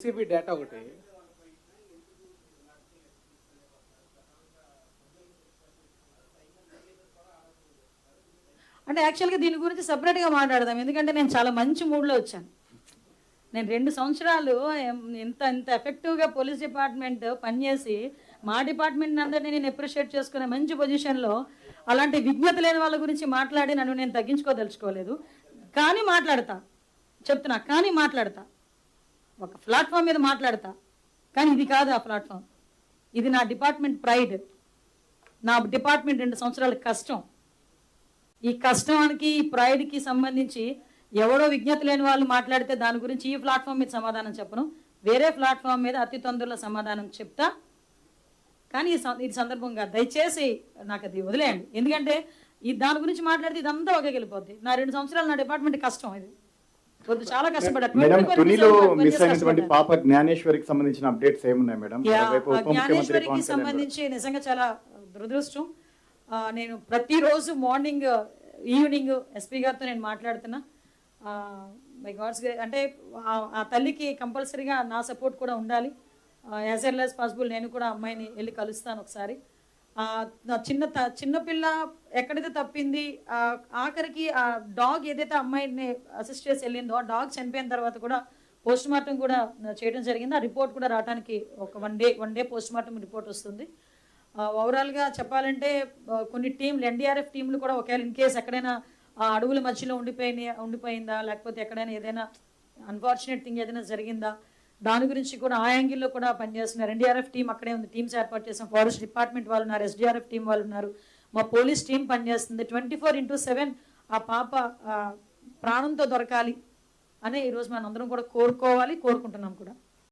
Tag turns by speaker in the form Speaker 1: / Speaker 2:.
Speaker 1: CB data ఒకటి
Speaker 2: అంటే యాక్చువల్గా దీని గురించి సపరేట్గా మాట్లాడదాం, ఎందుకంటే నేను చాలా మంచి మూడ్లో వచ్చాను. నేను 2 సంవత్సరాలు ఇంత ఇంత ఎఫెక్టివ్గా పోలీస్ డిపార్ట్మెంట్ పనిచేసి మా డిపార్ట్మెంట్ అందరినీ నేను అప్రిషియేట్ చేసుకునే మంచి పొజిషన్లో అలాంటి విజ్ఞత లేని వాళ్ళ గురించి మాట్లాడి నన్ను నేను తగ్గించుకోదలుచుకోలేదు. కానీ మాట్లాడతా, చెప్తున్నా, కానీ మాట్లాడతా, ఒక ప్లాట్ఫామ్ మీద మాట్లాడతా. కానీ ఇది కాదు ఆ ప్లాట్ఫామ్. ఇది నా డిపార్ట్మెంట్ ప్రైడ్, నా డిపార్ట్మెంట్ 2 సంవత్సరాల కష్టం. ఈ కష్టానికి ఈ ప్రైడ్కి సంబంధించి ఎవడో విజ్ఞత లేని వాళ్ళు మాట్లాడితే దాని గురించి ఈ ప్లాట్ఫామ్ మీద సమాధానం చెప్పను, వేరే ప్లాట్ఫామ్ మీద అతి తొందరలో సమాధానం చెప్తా. కానీ ఇది సందర్భంగా దయచేసి నాకు అది వదిలేయండి, ఎందుకంటే ఈ దాని గురించి మాట్లాడితే ఇదంతా ఒకే వెళ్ళిపోద్ది. నా 2 సంవత్సరాలు నా డిపార్ట్మెంట్ కష్టం, ఇది వద్దు, చాలా
Speaker 3: కష్టపడ్డా. పాప జ్ఞానేశ్వరికి సంబంధించిన అప్డేట్స్ ఏమున్నాయి మేడం?
Speaker 2: జ్ఞానేశ్వరికి సంబంధించి నిజంగా చాలా దురదృష్టం. నేను ప్రతిరోజు మార్నింగ్ ఈవినింగ్ ఎస్పీ గారితో నేను మాట్లాడుతున్నా. మై గాడ్స్, అంటే ఆ తల్లికి కంపల్సరీగా నా సపోర్ట్ కూడా ఉండాలి. యాజ్ ఎర్లీ యాజ్ పాసిబుల్ నేను కూడా అమ్మాయిని వెళ్ళి కలుస్తాను ఒకసారి. నా చిన్నపిల్ల ఎక్కడైతే తప్పింది, ఆఖరికి ఆ డాగ్ ఏదైతే అమ్మాయిని అసిస్ట్ చేసి వెళ్ళిందో ఆ డాగ్ చనిపోయిన తర్వాత కూడా పోస్ట్ మార్టం కూడా చేయడం జరిగింది. ఆ రిపోర్ట్ కూడా రావడానికి ఒక one day post mortem report వస్తుంది. ఓవరాల్గా చెప్పాలంటే కొన్ని టీంలు, ఎన్డీఆర్ఎఫ్ టీంలు కూడా ఒకవేళ ఇన్ కేసు ఎక్కడైనా ఆ అడవుల మధ్యలో ఉండిపోయిందా, లేకపోతే ఎక్కడైనా ఏదైనా అన్ఫార్చునేట్ థింగ్ ఏదైనా జరిగిందా, దాని గురించి కూడా ఆ యాంగిల్లో కూడా పనిచేస్తున్నారు. ఎన్డీఆర్ఎఫ్ టీం అక్కడే ఉంది, టీమ్స్ ఏర్పాటు చేసాం. ఫారెస్ట్ డిపార్ట్మెంట్ వాళ్ళు ఉన్నారు, ఎస్డీఆర్ఎఫ్ టీం వాళ్ళు ఉన్నారు, మా పోలీస్ టీం పనిచేస్తుంది. 24/7 ఆ పాప ప్రాణంతో దొరకాలి అనే ఈరోజు మనం అందరం కూడా కోరుకుంటున్నాం కూడా.